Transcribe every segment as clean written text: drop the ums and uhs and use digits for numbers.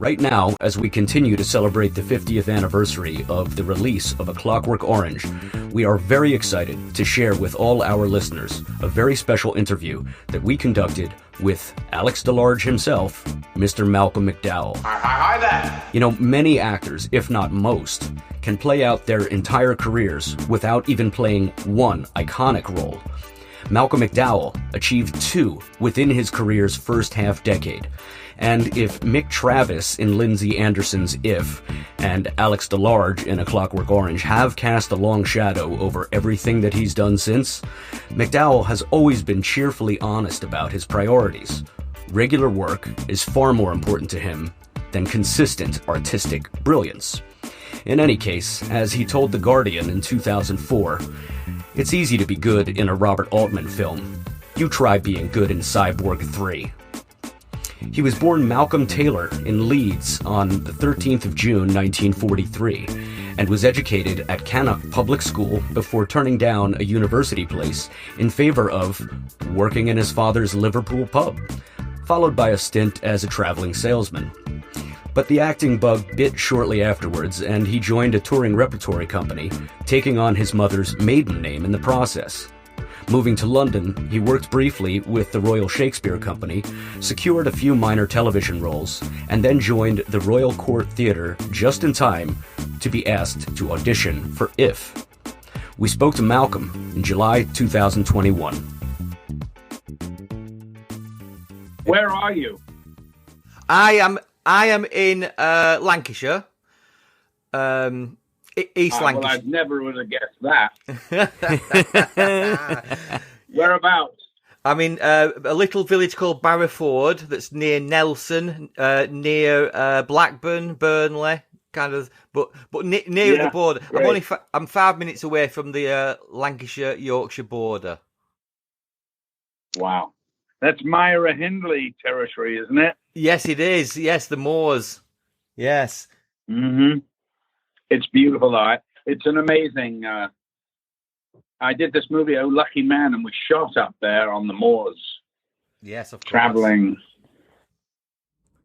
Right now, as we continue to celebrate the 50th anniversary of the release of A Clockwork Orange, we are very excited to share with all our listeners a very special interview that we conducted with Alex DeLarge himself, Mr. Malcolm McDowell. Hi there! You know, many actors, if not most, can play out their entire careers without even playing one iconic role. Malcolm McDowell achieved two within his career's first half-decade. And if Mick Travis in Lindsay Anderson's If and Alex DeLarge in A Clockwork Orange have cast a long shadow over everything that he's done since, McDowell has always been cheerfully honest about his priorities. Regular work is far more important to him than consistent artistic brilliance. In any case, as he told The Guardian in 2004, it's easy to be good in a Robert Altman film. You try being good in Cyborg 3. He was born Malcolm Taylor in Leeds on the 13th of June 1943 and was educated at Cannock Public School before turning down a university place in favor of working in his father's Liverpool pub, followed by a stint as a traveling salesman. But the acting bug bit shortly afterwards, and he joined a touring repertory company, taking on his mother's maiden name in the process. Moving to London, he worked briefly with the Royal Shakespeare Company, secured a few minor television roles, and then joined the Royal Court Theatre just in time to be asked to audition for If. We spoke to Malcolm in July 2021. Where are you? I am in Lancashire, East Lancashire. Well, I never would have guessed that. Whereabouts? I'm in a little village called Barrowford that's near Nelson, near Blackburn, Burnley, kind of, but near the border. Great. I'm 5 minutes away from the Lancashire-Yorkshire border. Wow. That's Myra Hindley territory, isn't it? Yes, it is. Yes, the moors. Yes. Mm-hmm. It's beautiful. It's an amazing... I did this movie, Oh Lucky Man, and we shot up there on the moors. Yes, of course. Traveling.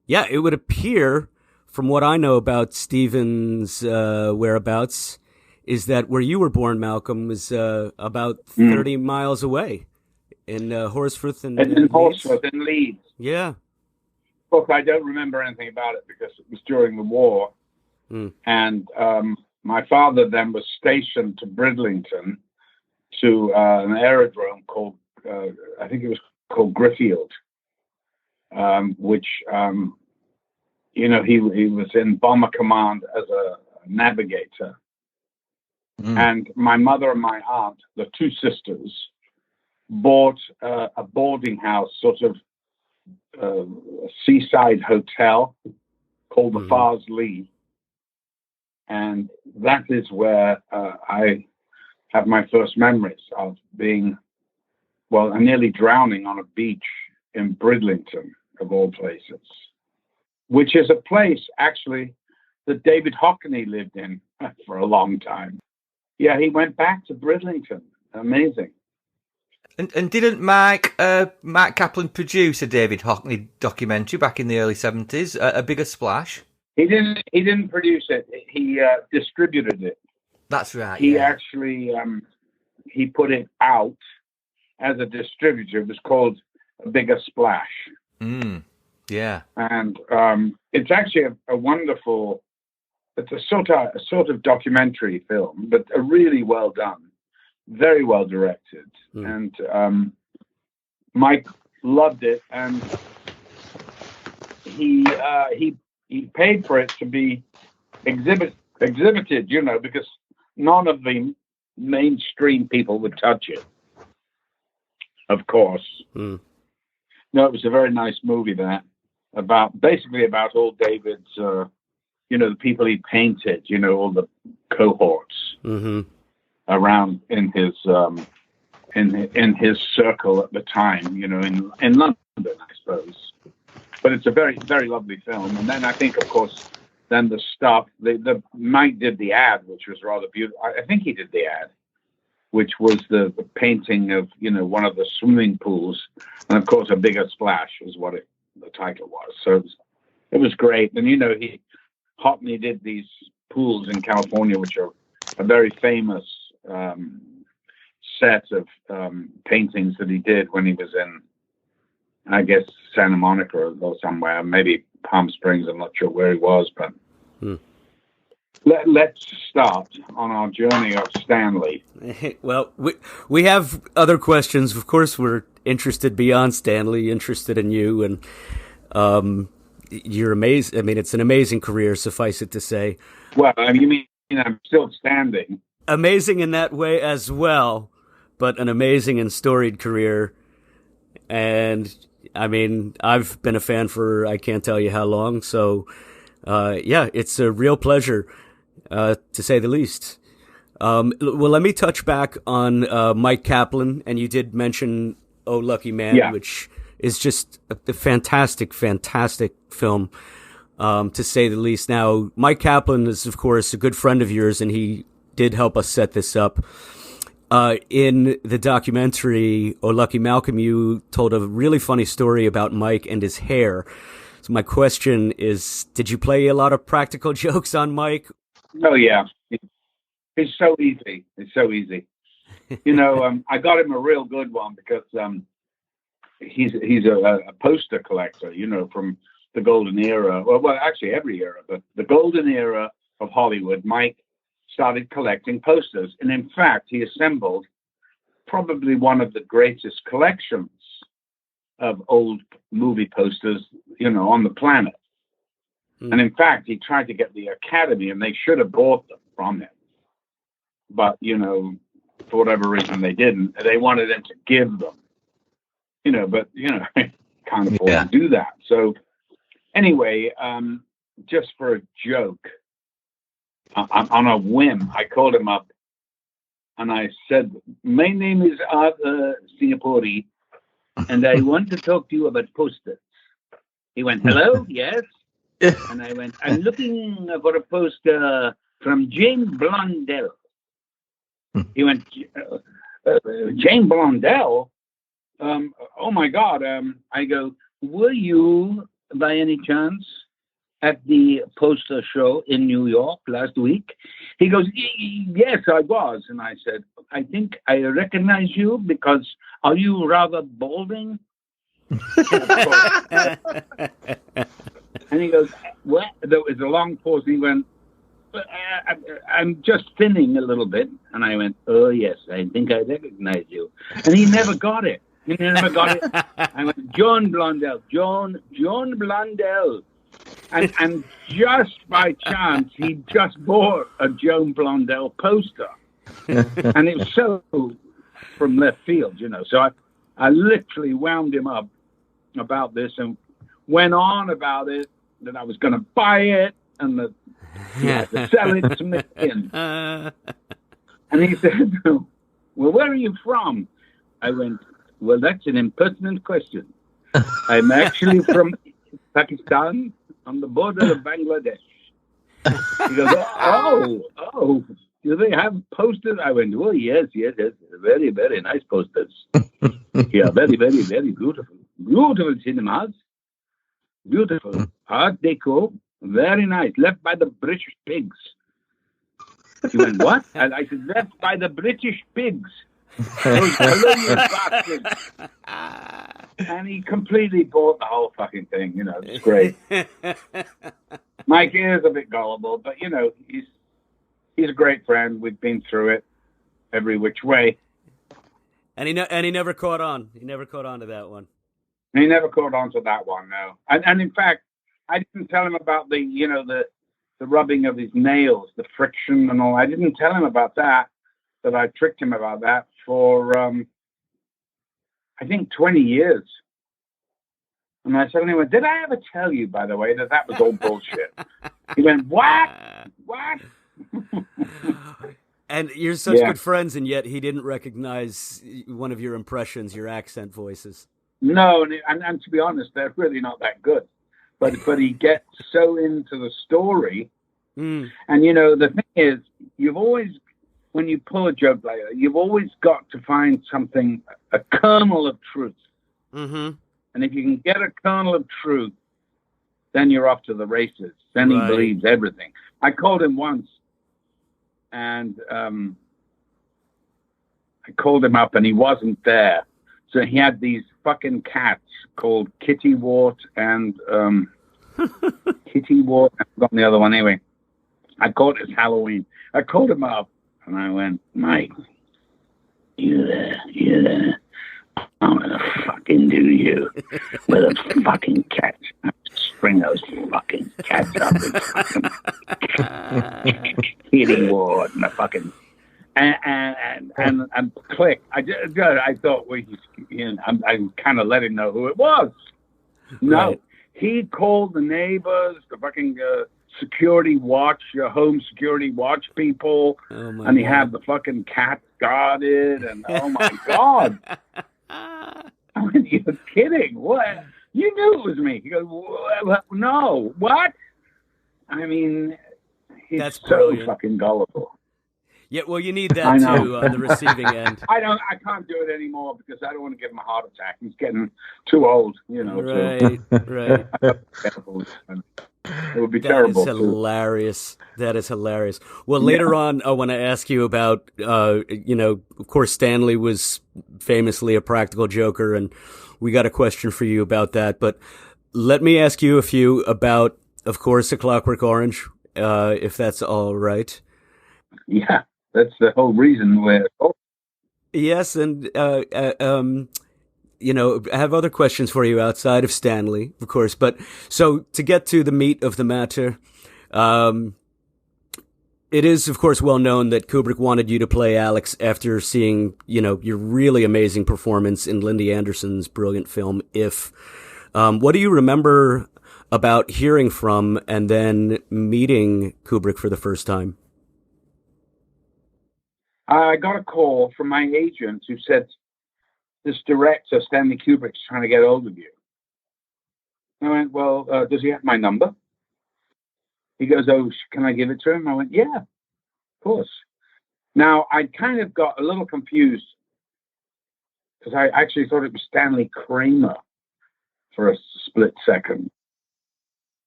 Yeah, it would appear, from what I know about Stephen's whereabouts, is that where you were born, Malcolm, was about 30 miles away in Horsforth and in Horsforth in Leeds. Yeah. Look, I don't remember anything about it because it was during the war. And my father then was stationed to Bridlington, to an aerodrome called, I think it was called Griffield, which, he was in Bomber Command as a navigator. And my mother and my aunt, the two sisters, bought a boarding house, sort of a seaside hotel called the Fars Lee. And that is where I have my first memories of being, nearly drowning on a beach in Bridlington, of all places, which is a place, actually, that David Hockney lived in for a long time. Yeah, he went back to Bridlington. Amazing. And didn't Mark Kaplan produce a David Hockney documentary back in the early 70s, A Bigger Splash? He didn't produce it. He distributed it. That's right. He actually he put it out as a distributor. It was called A Bigger Splash. Yeah. And it's actually a wonderful. It's a sort of documentary film, but a really well done, very well directed. And Mike loved it, and he paid for it to be exhibited, because none of the mainstream people would touch it, of course. No, it was a very nice movie, that, about all David's, the people he painted, all the cohorts around in his circle at the time, in London, I suppose. But it's a very, very lovely film. And then I think, of course, then the stuff, the Mike did the ad, which was rather beautiful. I think he did the ad, which was the painting of, one of the swimming pools. And of course, A Bigger Splash is what the title was. So it was great. And, you know, Hockney did these pools in California, which are a very famous set of paintings that he did when he was in, I guess, Santa Monica or somewhere, maybe Palm Springs. I'm not sure where he was, but let's start on our journey of Stanley. Well, we have other questions. Of course, we're interested beyond Stanley, interested in you, and you're amazing. I mean, it's an amazing career, suffice it to say. Well, I mean, you mean I'm still standing. Amazing in that way as well, but an amazing and storied career. And I mean, I've been a fan for I can't tell you how long. So, yeah, it's a real pleasure, to say the least. Well, let me touch back on Mike Kaplan, and you did mention Oh Lucky Man, which is just a fantastic, fantastic film, to say the least. Now, Mike Kaplan is, of course, a good friend of yours, and he did help us set this up. In the documentary, Oh Lucky Malcolm, you told a really funny story about Mike and his hair. So my question is, did you play a lot of practical jokes on Mike? Oh, yeah. It's so easy. It's so easy. You know, I got him a real good one because he's a poster collector, you know, from the golden era. Well, actually every era, but the golden era of Hollywood. Mike started collecting posters. And in fact, he assembled probably one of the greatest collections of old movie posters, you know, on the planet. And in fact, he tried to get the Academy, and they should have bought them from him. But, you know, for whatever reason, they didn't. They wanted him to give them, you know, but, you know, can't afford to do that. So anyway, just for a joke, on a whim, I called him up and I said, my name is Arthur Singapore, and I want to talk to you about posters. He went, hello, yes. And I went, I'm looking for a poster from Jane Blondell. He went, Jane Blondell? Oh, my God. I go, were you, by any chance, at the poster show in New York last week? He goes, yes, I was. And I said, I think I recognize you because are you rather balding? And he goes, what? There was a long pause. And he went, I'm just thinning a little bit. And I went, oh, yes, I think I recognize you. And he never got it. He never got it. I went, John Blondell, John Blondell. And just by chance, he just bought a Joan Blondell poster. And it was so from left field, you know. So I literally wound him up about this and went on about it, that I was going to buy it and that he had to sell it to me. And he said, well, where are you from? I went, well, that's an impertinent question. I'm actually from Pakistan, on the border of Bangladesh. He goes, oh, do they have posters? I went, oh, yes, very, very nice posters. Yeah, very, very, very beautiful. Beautiful cinemas. Beautiful. Art Deco. Very nice. Left by the British pigs. He went, what? And I said, left by the British pigs. Those colonial bastards. And he completely bought the whole fucking thing. You know, it's great. Mike is a bit gullible, but, you know, he's a great friend. We've been through it every which way. And he never caught on. He never caught on to that one. He never caught on to that one, no. And in fact, I didn't tell him about the, you know, the rubbing of his nails, the friction and all. I didn't tell him about that I tricked him about that for, I think, 20 years. And I suddenly went, did I ever tell you, by the way, that was all bullshit? He went, what? What? And you're such good friends, and yet he didn't recognize one of your impressions, your accent voices. No, and to be honest, they're really not that good. But he gets so into the story. And, you know, the thing is, you've always, when you pull a joke like that, you've always got to find something, a kernel of truth. Mm-hmm. And if you can get a kernel of truth, then you're off to the races. Then he Right. believes everything. I called him once, and I called him up, and he wasn't there. So he had these fucking cats called Kitty Wart and Kitty Wart. I forgot the other one anyway. I called it Halloween. I called him up, and I went, Mike, you there? I'm gonna fucking do you with a fucking cat. String those fucking cats up and fucking Kitty Ward and the fucking and click. I thought, well, I kind of let him know who it was. No, Right. he called the neighbors, the fucking security watch, home security watch people, Oh my and he God. had the fucking cat guarded, and oh my God. I mean, you're kidding. What? You knew it was me. He goes, no, what? I mean, he's That's so brilliant. fucking gullible. Yeah, well, you need I that know. too on the receiving end. I can't do it anymore because I don't want to give him a heart attack. He's getting too old, Right, right. It would be That terrible. is hilarious. That is hilarious. Well, later on, I want to ask you about, of course, Stanley was famously a practical joker, and we got a question for you about that. But let me ask you a few about, of course, A Clockwork Orange, if that's all right. Yeah, that's the whole reason we're. Yes, and I have other questions for you outside of Stanley, of course. But so to get to the meat of the matter, it is, of course, well known that Kubrick wanted you to play Alex after seeing, your really amazing performance in Lindy Anderson's brilliant film, If. What do you remember about hearing from and then meeting Kubrick for the first time? I got a call from my agent who said, this director, Stanley Kubrick's trying to get hold of you. I went, well, does he have my number? He goes, oh, can I give it to him? I went, yeah, of course. Now, I kind of got a little confused because I actually thought it was Stanley Kramer for a split second.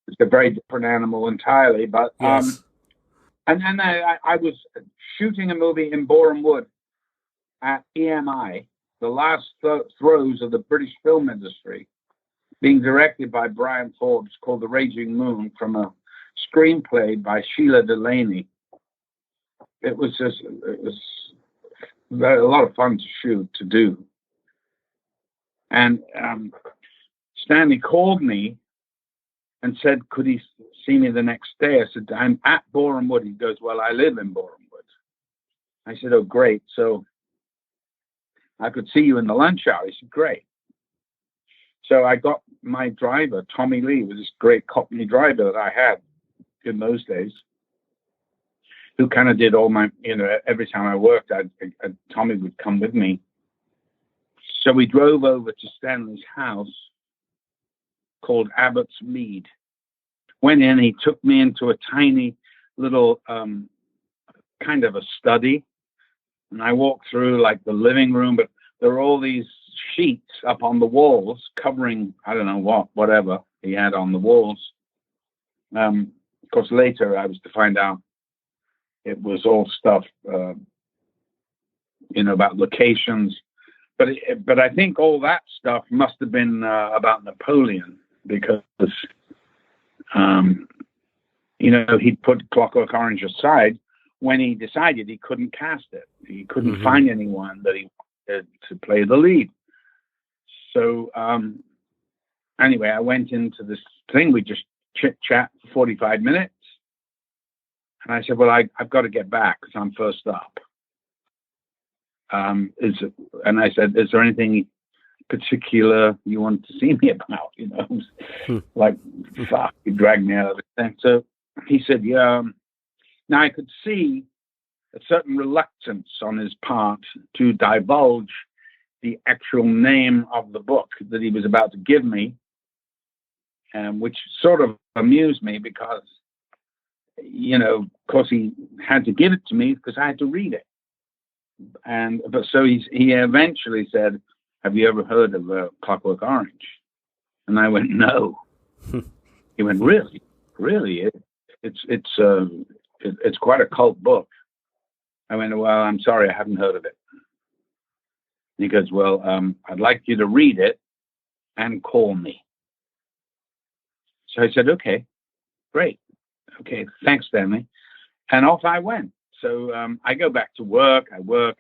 It's a very different animal entirely, but Yes. and then I was shooting a movie in Boreham Wood at EMI, the last throes of the British film industry, being directed by Brian Forbes, called The Raging Moon, from a screenplay by Sheila Delaney. It was a lot of fun to do. And Stanley called me and said, could he see me the next day? I said, I'm at Boreham Wood. He goes, well, I live in Boreham Wood. I said, oh, great. So I could see you in the lunch hour. He said, great. So I got my driver, Tommy Lee, was this great Cockney driver that I had in those days, who kind of did all my, every time I worked, Tommy would come with me. So we drove over to Stanley's house called Abbott's Mead. Went in, he took me into a tiny little kind of a study. And I walked through like the living room, but there were all these sheets up on the walls covering, I don't know whatever he had on the walls. Of course, later I was to find out it was all stuff, about locations. But I think all that stuff must have been about Napoleon because, he'd put Clockwork Orange aside when he decided he couldn't cast it. He couldn't find anyone that he wanted to play the lead. So anyway, I went into this thing. We just chit-chat for 45 minutes. And I said, well, I've got to get back because I'm first up. And I said, is there anything particular you want to see me about? Like, fuck, he dragged me out of the thing. So he said, yeah. Now I could see a certain reluctance on his part to divulge the actual name of the book that he was about to give me, which sort of amused me because, of course he had to give it to me because I had to read it. But so he eventually said, have you ever heard of Clockwork Orange? And I went, no. He went, really? Really? It's quite a cult book. I went, well, I'm sorry, I haven't heard of it. He goes, well, I'd like you to read it and call me. So I said, okay, great. Okay, thanks, Stanley. And off I went. So I go back to work. I work.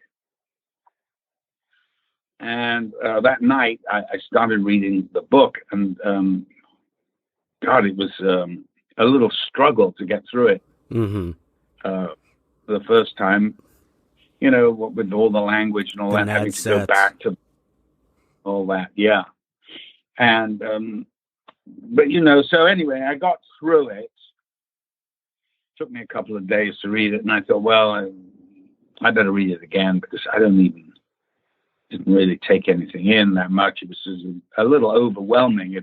And that night, I started reading the book. And God, it was a little struggle to get through it. Mm-hmm. The first time, you know, with all the language and all that, having to go back to all that. Yeah. And, but, you know, so anyway, I got through it. Took me a couple of days to read it. And I thought, well, I better read it again because I didn't really take anything in that much. It was just a little overwhelming.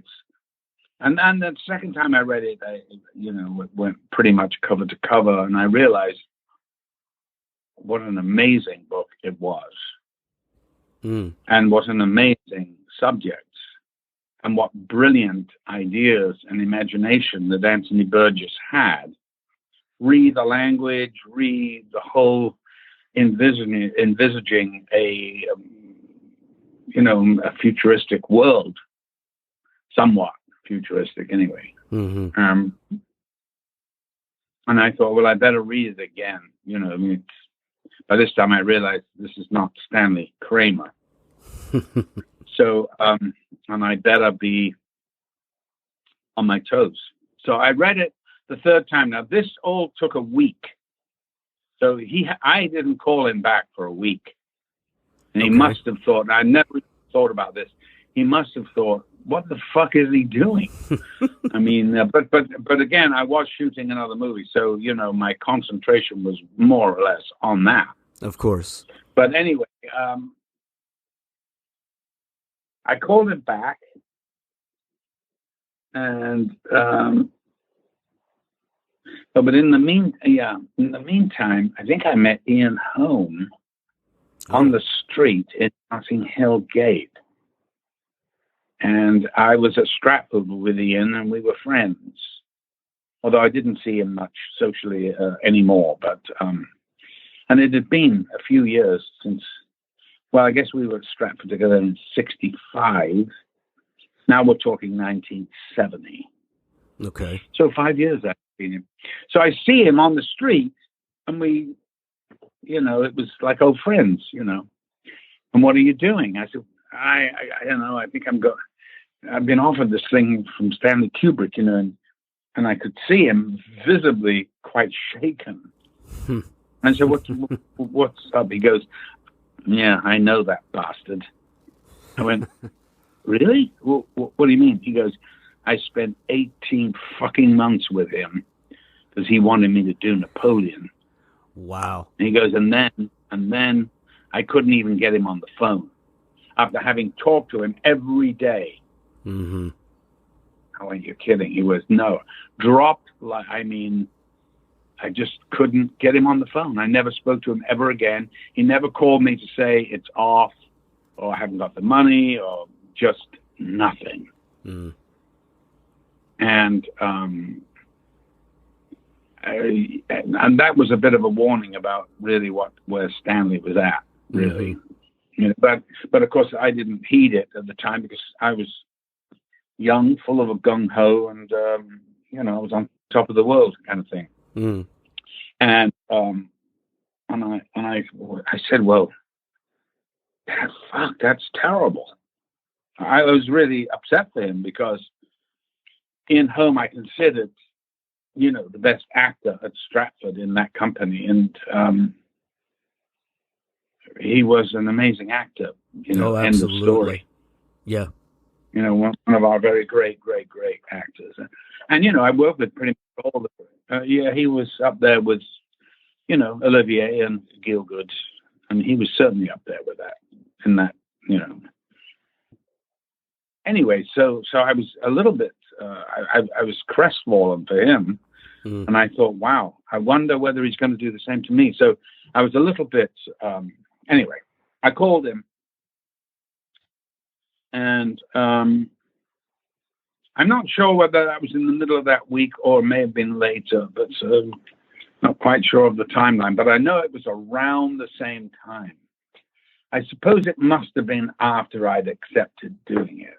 And the second time I read it, it went pretty much cover to cover. And I realized what an amazing book it was. And what an amazing subject. And what brilliant ideas and imagination that Anthony Burgess had. Read the language, read the whole envisaging a futuristic world, somewhat futuristic anyway. Mm-hmm. And I thought, well, I better read it again. You know, I mean, by this time I realized this is not Stanley Kramer. So, and I better be on my toes. So I read it the third time. Now, this all took a week. So I didn't call him back for a week. And he must have thought, I never thought about this. He must have thought, what the fuck is he doing? I mean, but again, I was shooting another movie. So, you know, my concentration was more or less on that. Of course. But anyway, I called him back. And, but in the meantime, I think I met Ian Holm on the street in Notting Hill Gate. And I was at Stratford with Ian, and we were friends. Although I didn't see him much socially anymore. But and it had been a few years since. Well, I guess we were at Stratford together in '65. Now we're talking 1970. Okay. So 5 years I've seen him. So I see him on the street, and we, you know, it was like old friends, you know. And what are you doing? I said, I don't know. I think I've been offered this thing from Stanley Kubrick, you know, and I could see him visibly quite shaken. And I said, what's up? He goes, yeah, I know that bastard. I went, really? What do you mean? He goes, I spent 18 fucking months with him because he wanted me to do Napoleon. Wow. And he goes, and then I couldn't even get him on the phone after having talked to him every day. Mm-hmm. I went, you're kidding. He was, no. Dropped, I just couldn't get him on the phone. I never spoke to him ever again. He never called me to say it's off or I haven't got the money or just nothing. Mm. And that was a bit of a warning about really where Stanley was at, really. Mm-hmm. You know, but of course I didn't heed it at the time because I was young, full of a gung ho, and you know, I was on top of the world kind of thing. Mm. And I said, well, that's terrible. I was really upset for him because in Home I considered, you know, the best actor at Stratford in that company, and he was an amazing actor. You know, end of story. Yeah. You know, one of our very great actors. And you know, I worked with pretty much all the. He was up there with, you know, Olivier and Gielgud, and he was certainly up there with that. In that, you know. Anyway, so I was a little bit. I was crestfallen for him, and I thought, wow, I wonder whether he's going to do the same to me. So I was a little bit. Anyway, I called him, and I'm not sure whether that was in the middle of that week or may have been later, but not quite sure of the timeline. But I know it was around the same time. I suppose it must have been after I'd accepted doing it.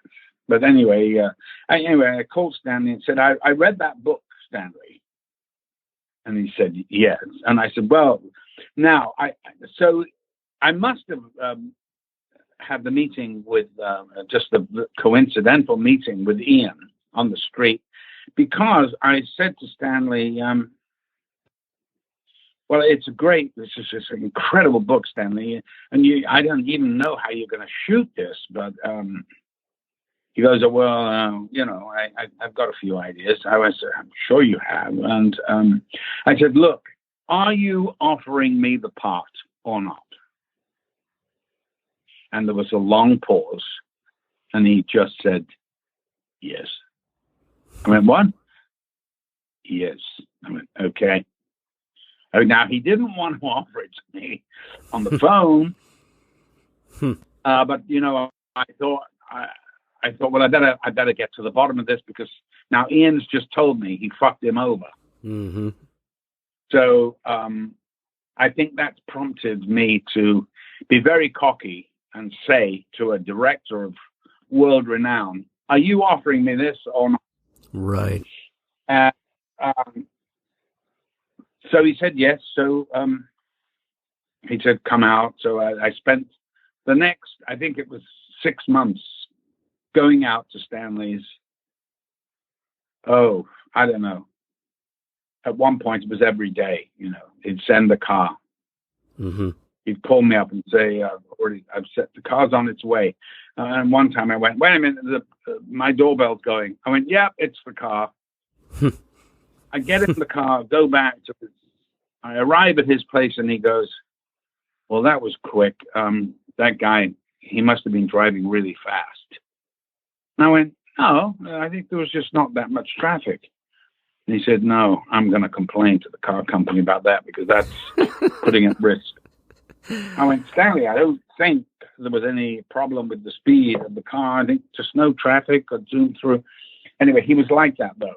But anyway, I called Stanley and said, I read that book, Stanley. And he said, yes. And I said, well, now, I must have had the meeting with, just the coincidental meeting with Ian on the street, because I said to Stanley, well, this is just an incredible book, Stanley, and I don't even know how you're going to shoot this, but he goes, well, I've got a few ideas. I said, I'm sure you have. And I said, look, are you offering me the part or not? And there was a long pause, and he just said, yes. I went, what? Yes. I went, okay. Now, he didn't want to offer it to me on the phone, but, I thought, well, I better get to the bottom of this, because now Ian's just told me he fucked him over. Mm-hmm. So I think that's prompted me to be very cocky and say to a director of world renown, are you offering me this or not? Right. So he said yes. So he said, come out. So I spent the next, I think it was 6 months, going out to Stanley's. Oh, I don't know. At one point, it was every day. He'd send the car. Mm-hmm. He'd call me up and say, I've set the car's on its way. And one time I went, wait a minute, my doorbell's going. I went, yeah, it's the car. I get in the car, go back I arrive at his place, and he goes, well, that was quick. That guy, he must have been driving really fast. And I went, no, I think there was just not that much traffic. And he said, no, I'm going to complain to the car company about that, because that's putting at risk. I went, Stanley, I don't think there was any problem with the speed of the car. I think just no traffic. I zoomed through. Anyway, he was like that, though.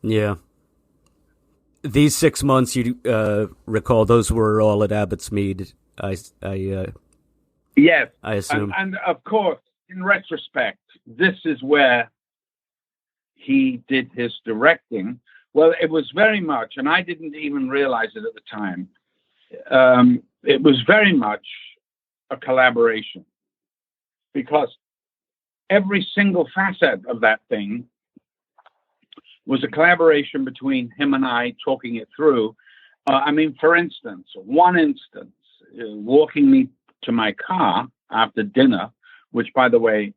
Yeah. These 6 months, you recall, those were all at Abbotsmead. Yes. I assume. And of course, in retrospect, this is where he did his directing. Well, it was very much, and I didn't even realize it at the time, it was very much a collaboration, because every single facet of that thing was a collaboration between him and I, talking it through. For instance, walking me to my car after dinner, which, by the way,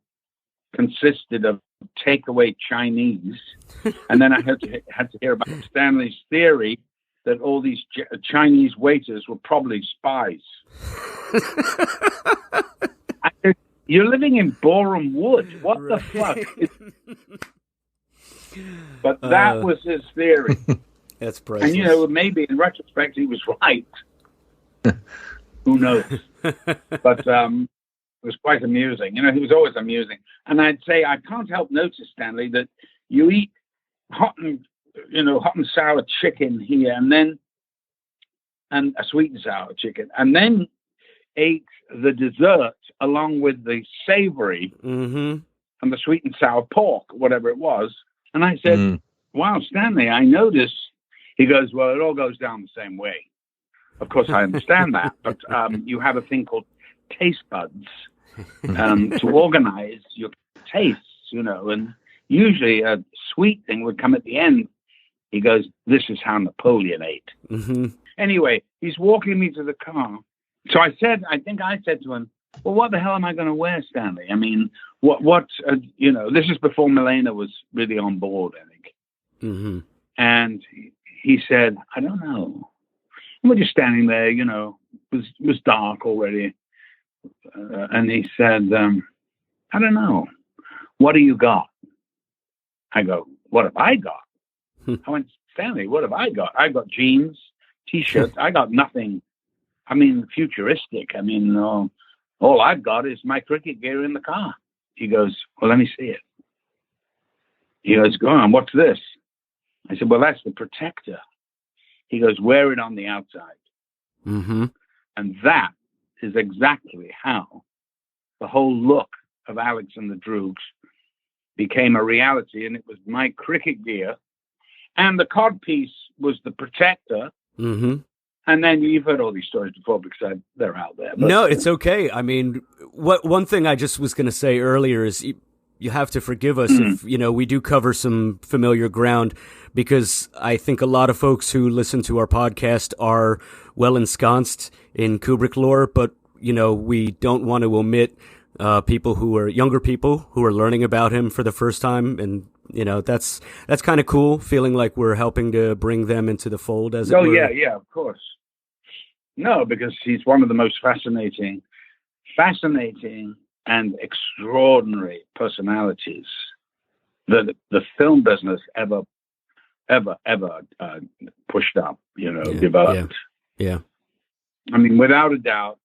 consisted of takeaway Chinese. And then I had to hear about Stanley's theory that all these Chinese waiters were probably spies. I said, you're living in Boreham Wood. What the fuck? But that was his theory. That's priceless. And, maybe in retrospect, he was right. Who knows? But it was quite amusing. He was always amusing. And I'd say, I can't help notice, Stanley, that you eat hot and sour chicken here, and a sweet and sour chicken, and then ate the dessert along with the savory and the sweet and sour pork, whatever it was. And I said, wow, Stanley, I noticed. He goes, well, it all goes down the same way. Of course, I understand that, but you have a thing called taste buds to organize your tastes, and usually a sweet thing would come at the end. He goes, this is how Napoleon ate. Mm-hmm. Anyway, he's walking me to the car. So I think I said to him, well, what the hell am I going to wear, Stanley? I mean, this is before Milena was really on board, I think. Mm-hmm. And he said, I don't know. And we're just standing there, it was dark already. And he said, I don't know. What do you got? I go, what have I got? I went, Stanley, what have I got? I got jeans, T-shirts. I got nothing. Futuristic. All I've got is my cricket gear in the car. He goes, well, let me see it. He goes, go on, what's this? I said, well, that's the protector. He goes, wear it on the outside. Mm-hmm. And that is exactly how the whole look of Alex and the Droogs became a reality. And it was my cricket gear. And the codpiece was the protector. Mm-hmm. And then you've heard all these stories before because they're out there. But, no, it's okay. I mean, one thing I just was going to say earlier is you have to forgive us if, we do cover some familiar ground, because I think a lot of folks who listen to our podcast are well ensconced in Kubrick lore, but, we don't want to omit people who are younger people who are learning about him for the first time. And, that's kind of cool, feeling like we're helping to bring them into the fold, as it were. Oh, yeah, of course. No, because he's one of the most fascinating and extraordinary personalities that the film business ever pushed up, developed. Yeah. I mean, without a doubt,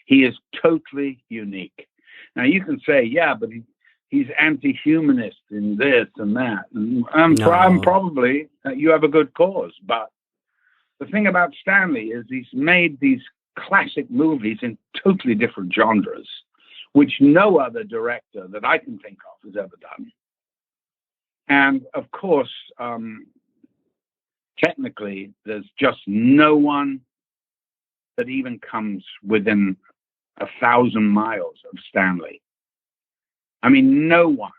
he is totally unique. Now you can say, yeah, but he's anti-humanist in this and that. And probably you have a good cause, but the thing about Stanley is he's made these classic movies in totally different genres, which no other director that I can think of has ever done. And of course, technically, there's just no one that even comes within 1,000 miles of Stanley. I mean, no one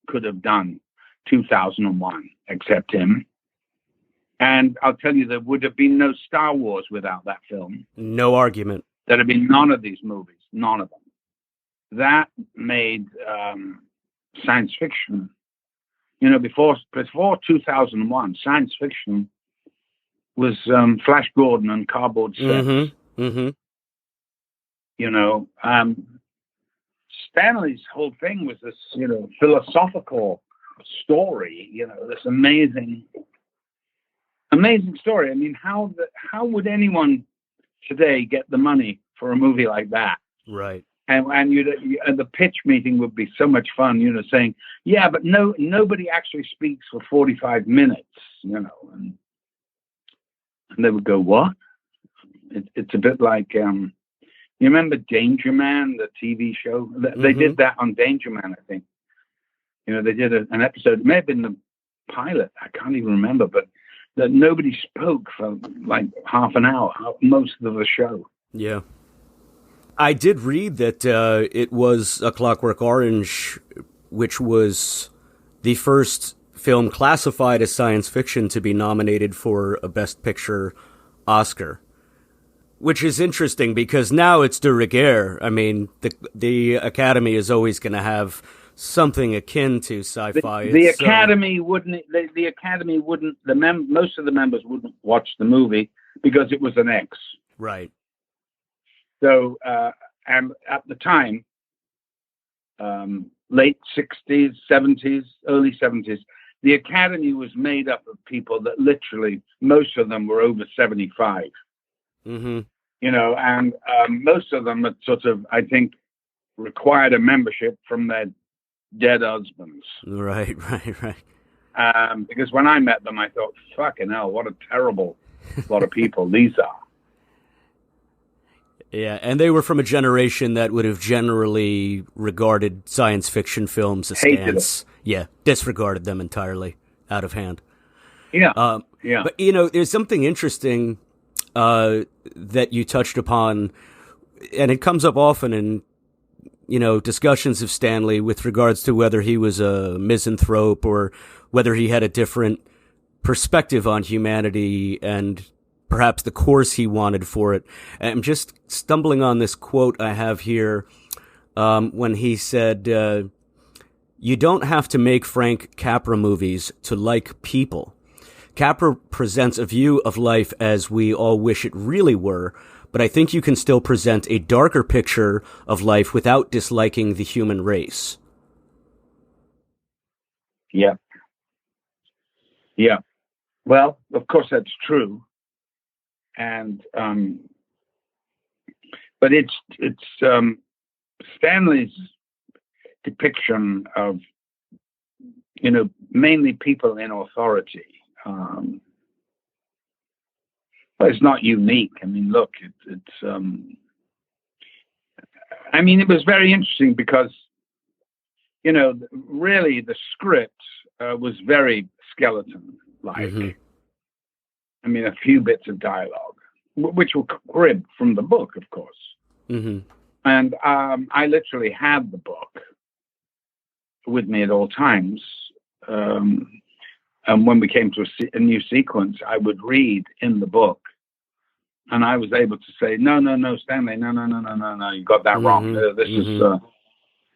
could have done 2001 except him. And I'll tell you, there would have been no Star Wars without that film. No argument. There'd have been none of these movies, none of them. That made science fiction. Before 2001, science fiction was Flash Gordon and cardboard sets. Mm-hmm. Mm-hmm. Stanley's whole thing was this, philosophical story. This amazing story. I mean, how would anyone today get the money for a movie like that? Right. And the pitch meeting would be so much fun, saying, yeah, but nobody actually speaks for 45 minutes, and they would go, what? It's a bit like, you remember Danger Man, the TV show? They did that on Danger Man, I think. They did an episode, it may have been the pilot, I can't even remember, but that nobody spoke for like half an hour, most of the show. Yeah. I did read that it was A Clockwork Orange, which was the first film classified as science fiction to be nominated for a Best Picture Oscar, which is interesting because now it's de rigueur. I mean, the Academy is always going to have something akin to sci-fi. The Academy wouldn't. The Academy wouldn't. Most of the members wouldn't watch the movie because it was an X. Right. So, and at the time, late 60s, 70s, early 70s, the Academy was made up of people that literally, most of them were over 75. Mm-hmm. And most of them had sort of, I think, required a membership from their dead husbands. Right. Because when I met them, I thought, fucking hell, what a terrible lot of people these are. Yeah, and they were from a generation that would have generally regarded science fiction films askance. Yeah, disregarded them entirely, out of hand. Yeah, yeah. But, there's something interesting that you touched upon, and it comes up often in, discussions of Stanley with regards to whether he was a misanthrope or whether he had a different perspective on humanity and perhaps the course he wanted for it. I'm just stumbling on this quote I have here when he said, you don't have to make Frank Capra movies to like people. Capra presents a view of life as we all wish it really were, but I think you can still present a darker picture of life without disliking the human race. Yeah. Yeah. Well, of course that's true. And, but it's Stanley's, depiction of, you know, mainly people in authority. But it's not unique. I mean, look, I mean, it was very interesting because, you know, really the script was very skeleton-like. Mm-hmm. I mean, a few bits of dialogue, which were cribbed from the book, of course. Mm-hmm. And I literally had the book with me at all times. And when we came to a new sequence, I would read in the book. And I was able to say, no, Stanley, no, you got that wrong. This is,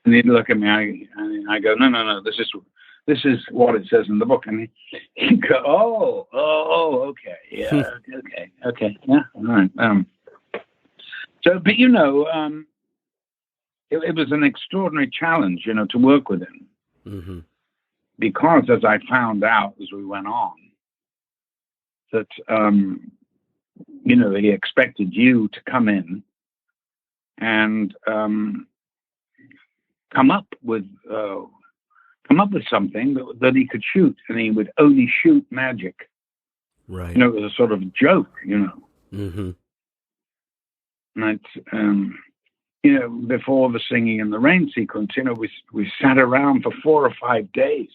and he'd look at me, I go, no, this is what it says in the book. And he'd go, okay, yeah, okay, yeah, all right. So, but you know, it was an extraordinary challenge, you know, to work with him. Mm-hmm. Because, as I found out as we went on, that, you know, he expected you to come in and come up with something that he could shoot, and he would only shoot magic. Right. You know, it was a sort of joke, you know. Mm-hmm. And you know, before the Singing in the Rain sequence, you know, we sat around for 4 or 5 days.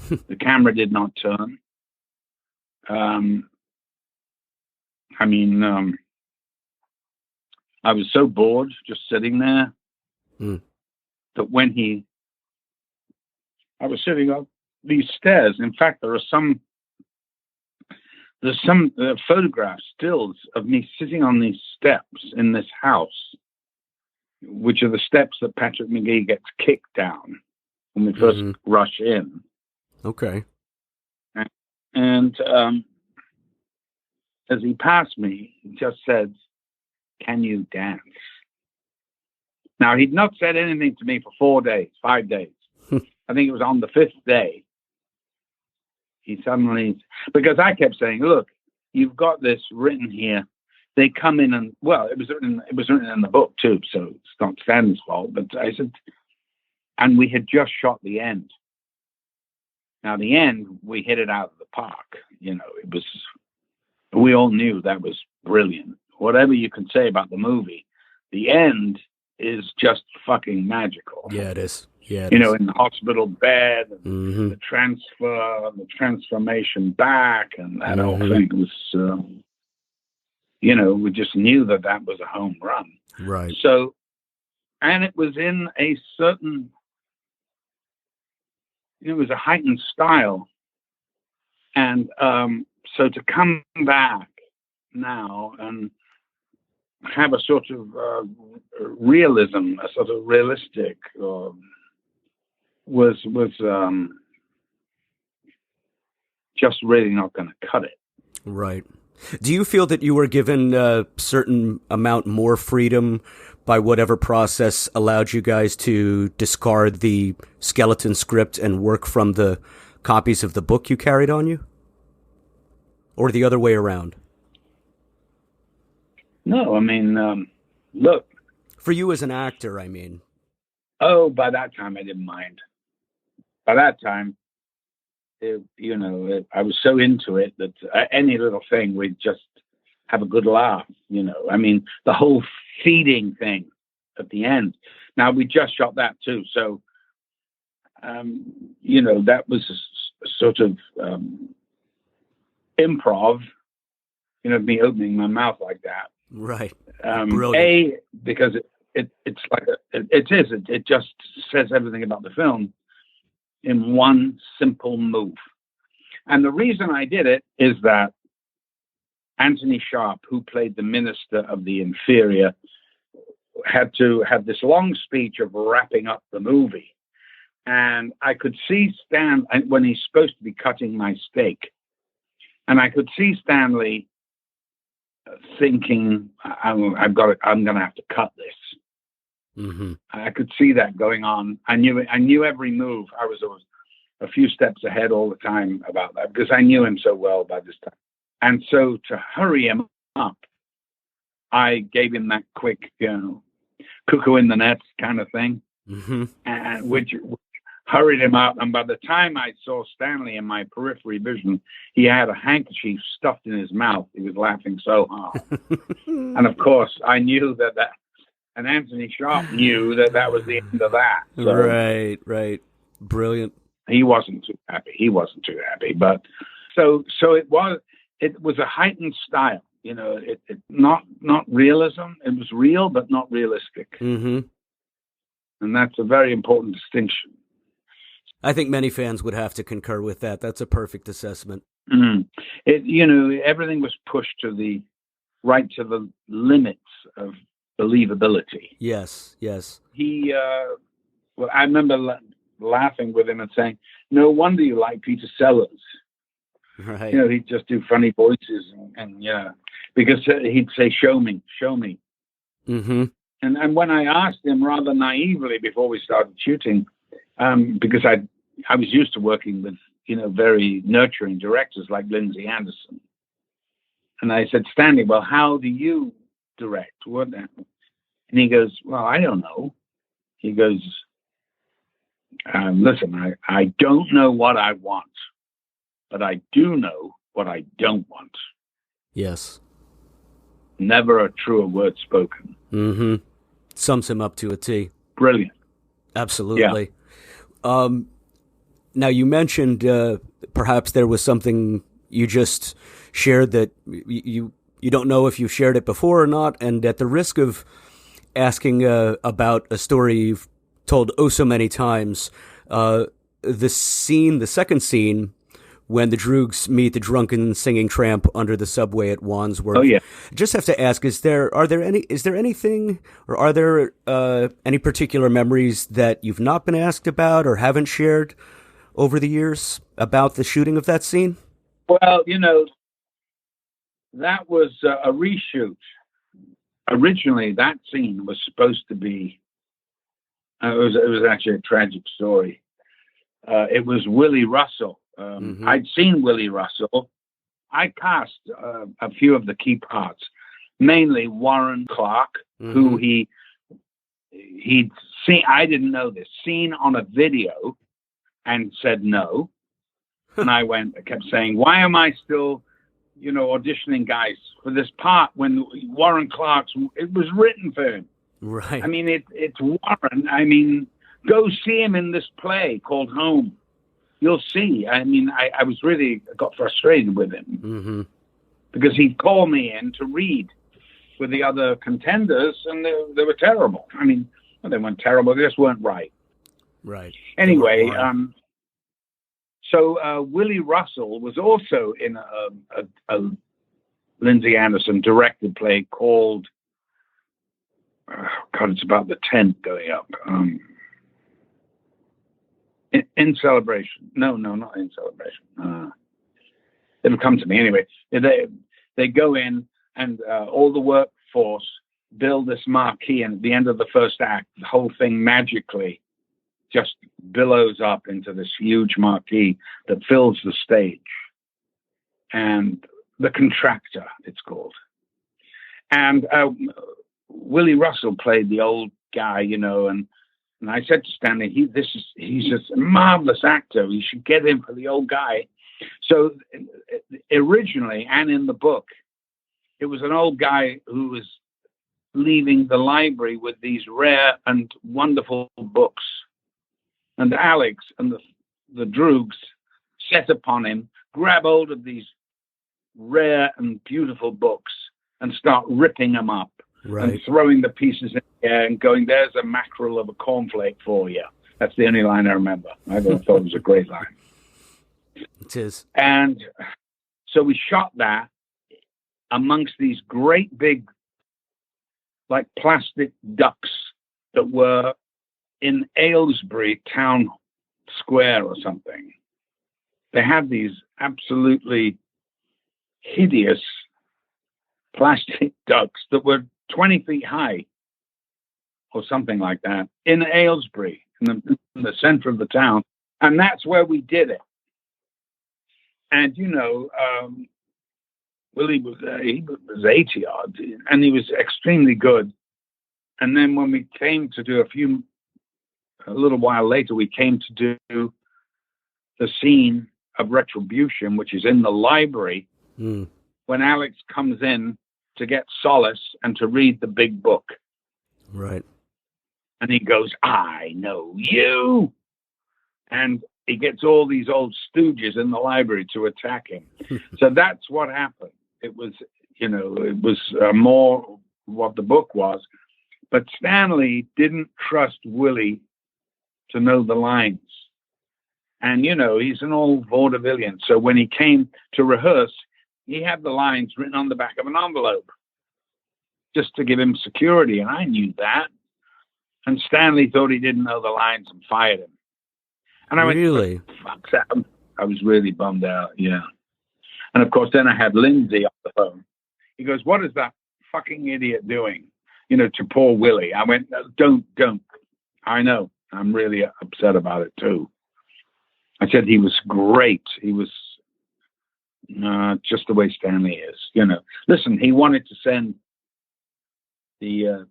The camera did not turn. I mean, I was so bored just sitting there that when I was sitting up these stairs. In fact, there's some photographs, stills of me sitting on these steps in this house, which are the steps that Patrick McGee gets kicked down when we first rush in. Okay. And as he passed me, he just said, "Can you dance?" Now, he'd not said anything to me for 4 days, 5 days. I think it was on the 5th day. He suddenly, because I kept saying, "Look, you've got this written here. They come in and, well, it was written in the book too, so it's not Stanley's fault." But I said, and we had just shot the end. Now, the end, we hit it out of the park. You know, we all knew that was brilliant. Whatever you can say about the movie, the end is just fucking magical. Yeah, it is. Yeah, you know, in the hospital bed, and the transfer, the transformation back, and that whole thing was, you know, we just knew that was a home run. Right. So, and it was in a certain, it was a heightened style. And so to come back now and have a sort of realism, a sort of realistic, was just really not going to cut it. Right. Do you feel that you were given a certain amount more freedom by whatever process allowed you guys to discard the skeleton script and work from the copies of the book you carried on you? Or the other way around? No, I mean, look. For you as an actor, I mean. Oh, by that time, I didn't mind. By that time, I was so into it that any little thing, we'd just have a good laugh, you know. I mean, the whole feeding thing at the end. Now, we just shot that too. So, you know, that was a sort of improv, you know, me opening my mouth like that. Right. Brilliant. Because it's like it just says everything about the film in one simple move. And the reason I did it is that Anthony Sharp, who played the minister of the inferior, had to have this long speech of wrapping up the movie. And I could see Stan when he's supposed to be cutting my steak. And I could see Stanley thinking, I'm going to have to cut this. I could see that going on. I knew every move. I was a few steps ahead all the time about that because I knew him so well by this time. And so to hurry him up, I gave him that quick, you know, cuckoo in the net kind of thing. and which hurried him up. And by the time I saw Stanley in my periphery vision, he had a handkerchief stuffed in his mouth. He was laughing so hard. And of course, I knew that, and Anthony Sharp knew that was the end of that. So Right. Brilliant. He wasn't too happy. But so it was a heightened style. It not realism. It was real, but not realistic. Mm-hmm. And that's a very important distinction. I think many fans would have to concur with that. That's a perfect assessment. Mm-hmm. Everything was pushed to the limits of believability. Yes. He, I remember laughing with him and saying, "No wonder you like Peter Sellers." Right. He'd just do funny voices and because he'd say, "Show me." Mm-hmm. And when I asked him rather naively before we started shooting, because I was used to working with, very nurturing directors like Lindsay Anderson. And I said, "Stanley, well, how do you direct?" And he goes, "Well, I don't know." He goes, "Listen, I don't know what I want, but I do know what I don't want." Yes. Never a truer word spoken. Mm-hmm. Sums him up to a T. Brilliant. Absolutely. Yeah. Now, you mentioned perhaps there was something you just shared that you don't know if you shared it before or not, and at the risk of asking about a story you've told so many times, the second scene when the Droogs meet the drunken singing tramp under the subway at Wandsworth. Oh yeah. Just have to ask: is there anything, or are there any particular memories that you've not been asked about or haven't shared over the years about the shooting of that scene? Well, that was a reshoot. Originally, that scene was supposed to be. It was actually a tragic story. It was Willie Russell. I'd seen Willie Russell. I cast a few of the key parts, mainly Warren Clark, who he'd seen. I didn't know this. Seen on a video, and said no. And I kept saying, "Why am I still, auditioning guys for this part when Warren it was written for him?" Right. I mean, it's Warren. I mean, go see him in this play called Home. You'll see. I mean, I was really got frustrated with him because he'd call me in to read with the other contenders, and they were terrible. I mean, they weren't terrible; they just weren't right. Right. Anyway, so Willie Russell was also in a Lindsay Anderson directed play called. God, it's about the tent going up. In Celebration. No, not In Celebration. It'll come to me anyway. They go in and all the workforce build this marquee, and at the end of the first act, the whole thing magically just billows up into this huge marquee that fills the stage. And the Contractor, it's called. And Willie Russell played the old guy, and I said to Stanley, he's just a marvelous actor. You should get him for the old guy. So originally, and in the book, it was an old guy who was leaving the library with these rare and wonderful books. And Alex and the Droogs set upon him, grab hold of these rare and beautiful books and start ripping them up. Right. And throwing the pieces in the air and going, "There's a mackerel of a cornflake for you." That's the only line I remember. I thought it was a great line. It is. And so we shot that amongst these great big, like plastic ducks that were in Aylesbury Town Square or something. They had these absolutely hideous plastic ducks that were 20 feet high or something like that in Aylesbury, in the center of the town. And that's where we did it. And, Willie he was 80 odd, and he was extremely good. And then when we came to do a few a little while later, we came to do the scene of retribution, which is in the library, when Alex comes in to get solace and to read the big book. Right. And he goes, I know you. And he gets all these old stooges in the library to attack him. So that's what happened. It was, more what the book was. But Stanley didn't trust Willie to know the lines. And, he's an old vaudevillian. So when he came to rehearse, he had the lines written on the back of an envelope just to give him security. And I knew that. And Stanley thought he didn't know the lines and fired him. And I really? went, fuck that. I was really bummed out. Yeah. And of course, then I had Lindsay on the phone. He goes, what is that fucking idiot doing? To poor Willie. I went, don't. I know. I'm really upset about it too. I said he was great. He was just the way Stanley is. Listen, he wanted to send the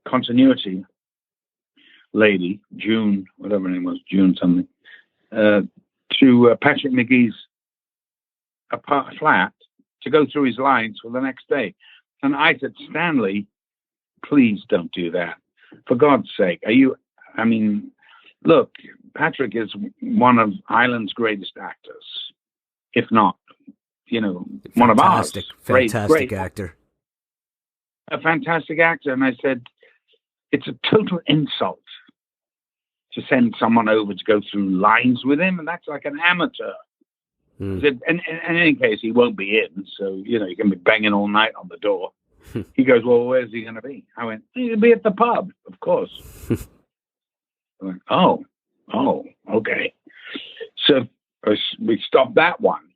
continuity lady, June, whatever her name was, June something, to Patrick McGee's flat to go through his lines for the next day. And I said, Stanley, please don't do that. For God's sake. Look, Patrick is one of Ireland's greatest actors, if not, one of ours. Fantastic actor. A fantastic actor. And I said, it's a total insult to send someone over to go through lines with him, and that's like an amateur. And in any case, he won't be in, so, he can be banging all night on the door. He goes, well, where's he going to be? I went, he'll be at the pub, of course. I went, oh, okay. So we stopped that one.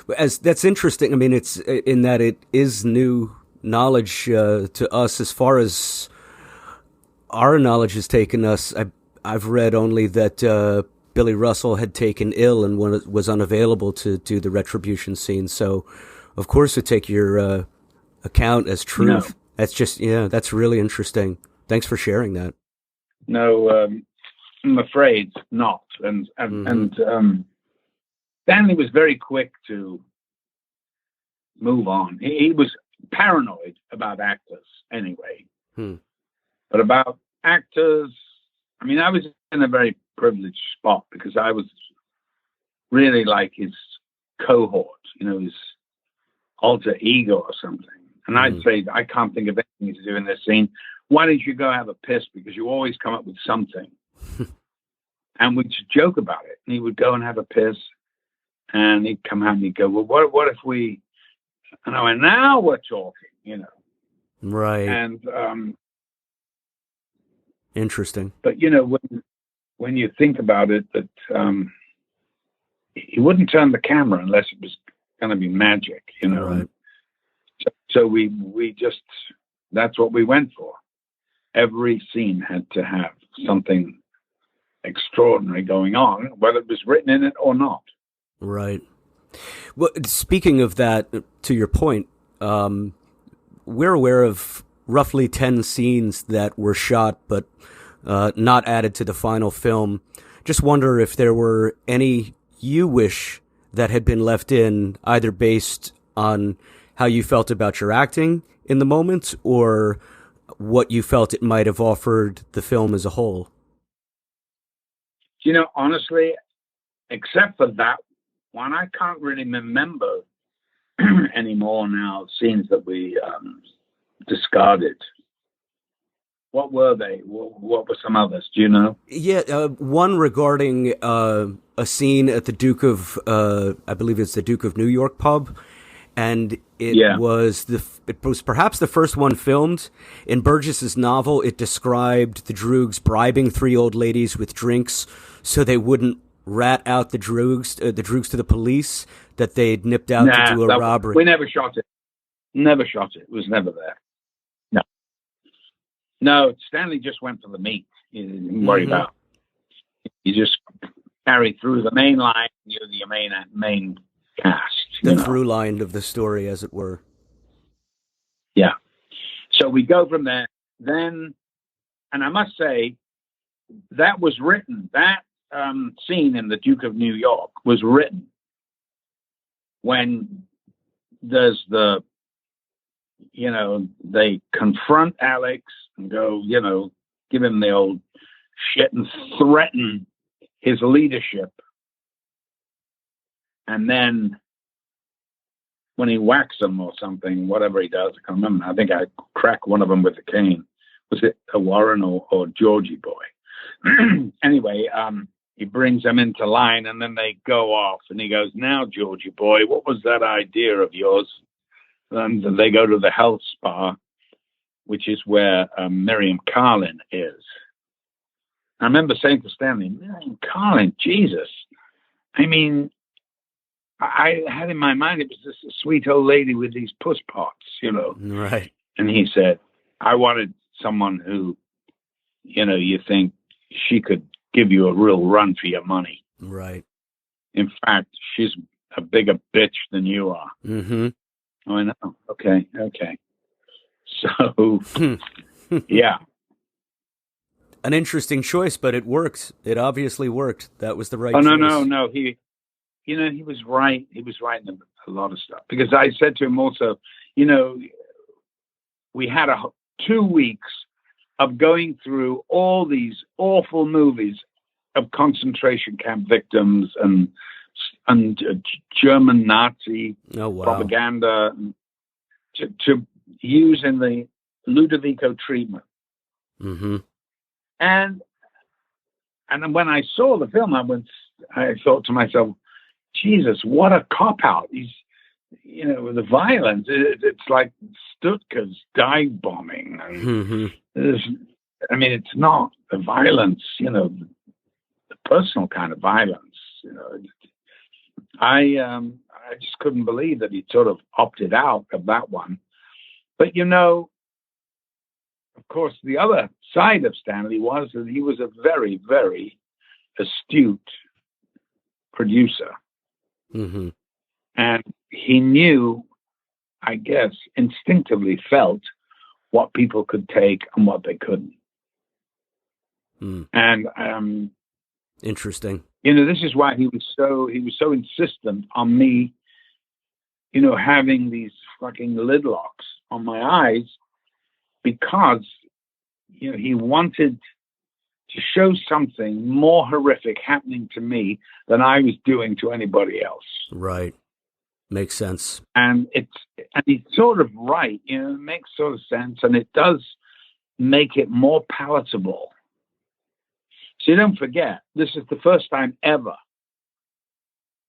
That's interesting. I mean, it's in that it is new knowledge to us as far as our knowledge has taken us. I've read only that Billy Russell had taken ill and was unavailable to do the retribution scene. So, of course, we take your account as truth. No. That's just, that's really interesting. Thanks for sharing that. No, I'm afraid not. And Stanley was very quick to move on. He was paranoid about actors anyway. But about actors, I was in a very privileged spot because I was really like his cohort, his alter ego or something. And I'd say, I can't think of anything to do in this scene. Why don't you go have a piss? Because you always come up with something. And we'd joke about it. And he would go and have a piss. And he'd come out and he'd go, well, what if we... And I went, now we're talking, Right. And... interesting. But, when you think about it, that he wouldn't turn the camera unless it was going to be magic, Right. So we just, that's what we went for. Every scene had to have something extraordinary going on, whether it was written in it or not. Right. Well, speaking of that, to your point, we're aware of roughly 10 scenes that were shot but not added to the final film. Just wonder if there were any you wish that had been left in, either based on how you felt about your acting in the moment or what you felt it might have offered the film as a whole. Honestly, except for that one, I can't really remember anymore now scenes that we discarded. What were they? What were some others? Do you know? Yeah, one regarding a scene at the Duke of, I believe it's the Duke of New York pub, and it was perhaps the first one filmed. In Burgess's novel, it described the Droogs bribing three old ladies with drinks so they wouldn't rat out the Droogs to the police that they'd nipped out to do a robbery. We never shot it. Never shot it. It was never there. No, Stanley just went for the meat. He didn't worry about it. You just carry through the main line, you're the main cast. The through line of the story, as it were. Yeah. So we go from there. then, and I must say, that was written, that scene in The Duke of New York was written when there's the, they confront Alex and go, give him the old shit and threaten his leadership. And then when he whacks them or something, whatever he does, I can't remember. I think I crack one of them with a cane. Was it a Warren or Georgie boy? Anyway, he brings them into line and then they go off and he goes, now, Georgie boy, what was that idea of yours? And they go to the health spa, which is where Miriam Carlin is. I remember saying to Stanley, Miriam Carlin, Jesus. I mean, I had in my mind, it was this sweet old lady with these puss pots, Right. And he said, I wanted someone who, you think she could give you a real run for your money. Right. In fact, she's a bigger bitch than you are. Mm-hmm. Oh, I know. Okay. So, yeah. An interesting choice, but it worked. It obviously worked. That was the right choice. No. He was right. He was right in a lot of stuff. Because I said to him also, we had 2 weeks of going through all these awful movies of concentration camp victims and German Nazi propaganda to use in the Ludovico treatment. Mm-hmm. And when I saw the film, I thought to myself, Jesus, what a cop-out. He's, the violence, it's like Stuttgart's dive bombing. And it's not the violence, the personal kind of violence. I just couldn't believe that he sort of opted out of that one. But, of course, the other side of Stanley was that he was a very, very astute producer. Mm-hmm. And he knew, I guess, instinctively felt what people could take and what they couldn't. Mm. And interesting. This is why he was so insistent on me, having these fucking lid locks on my eyes, because he wanted to show something more horrific happening to me than I was doing to anybody else. Right. Makes sense. And he's sort of right, it makes sort of sense, and it does make it more palatable. So don't forget, this is the first time ever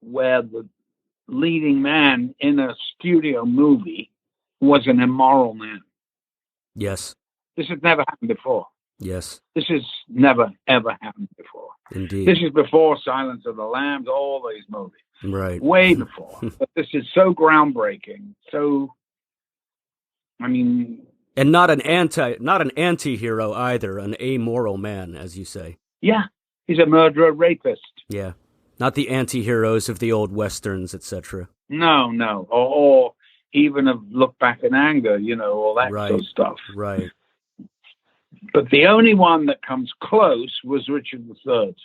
where the leading man in a studio movie was an immoral man. Yes. This has never happened before. Yes. This has never, ever happened before. Indeed. This is before Silence of the Lambs, all these movies. Right. Way before. But this is so groundbreaking. So, and not an anti-hero either, an amoral man, as you say. Yeah. He's a murderer, rapist. Yeah. Not the anti-heroes of the old westerns, etc. No. Or even of Look Back in Anger, all that sort of stuff. Right. But the only one that comes close was Richard III.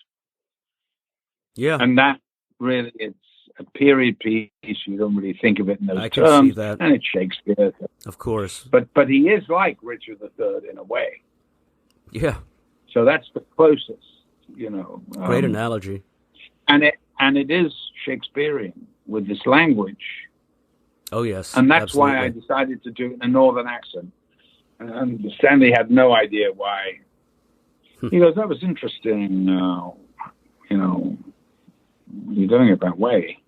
Yeah. And that really, it's a period piece. You don't really think of it in those I terms. can see that. And it's Shakespeare. Of course. But he is like Richard III in a way. Yeah. So that's the closest, Great analogy. And it is Shakespearean with this language. Oh, yes. And that's absolutely. why I decided to do it in a northern accent. And Stanley had no idea why. He goes, that was interesting. You're doing it that way.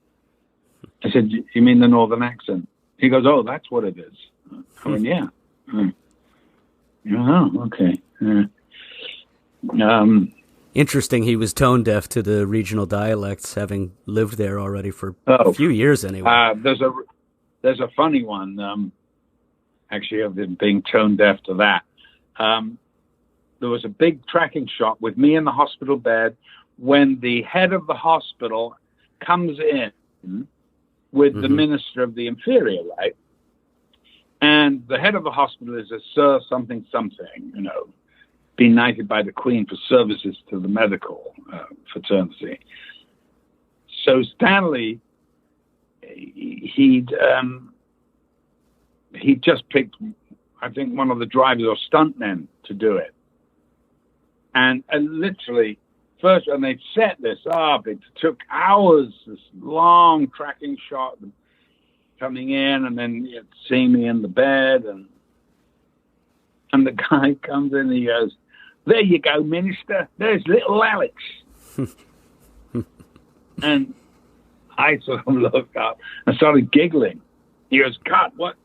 I said, you mean the northern accent? He goes, oh, that's what it is. I went, yeah. Oh, okay. Interesting. He was tone deaf to the regional dialects, having lived there already for a few years anyway. There's a funny one, actually, of him being tone deaf to that. There was a big tracking shot with me in the hospital bed when the head of the hospital comes in with the minister of the inferior, right? And the head of the hospital is a Sir something, being knighted by the Queen for services to the medical fraternity. So Stanley, he'd just picked, I think, one of the drivers or stuntmen to do it. And literally, first when they set this up, it took hours, this long tracking shot coming in, and then you'd see me in the bed, and the guy comes in and he goes, "There you go, Minister. There's little Alex." And I sort of looked up and started giggling. He goes, "God, what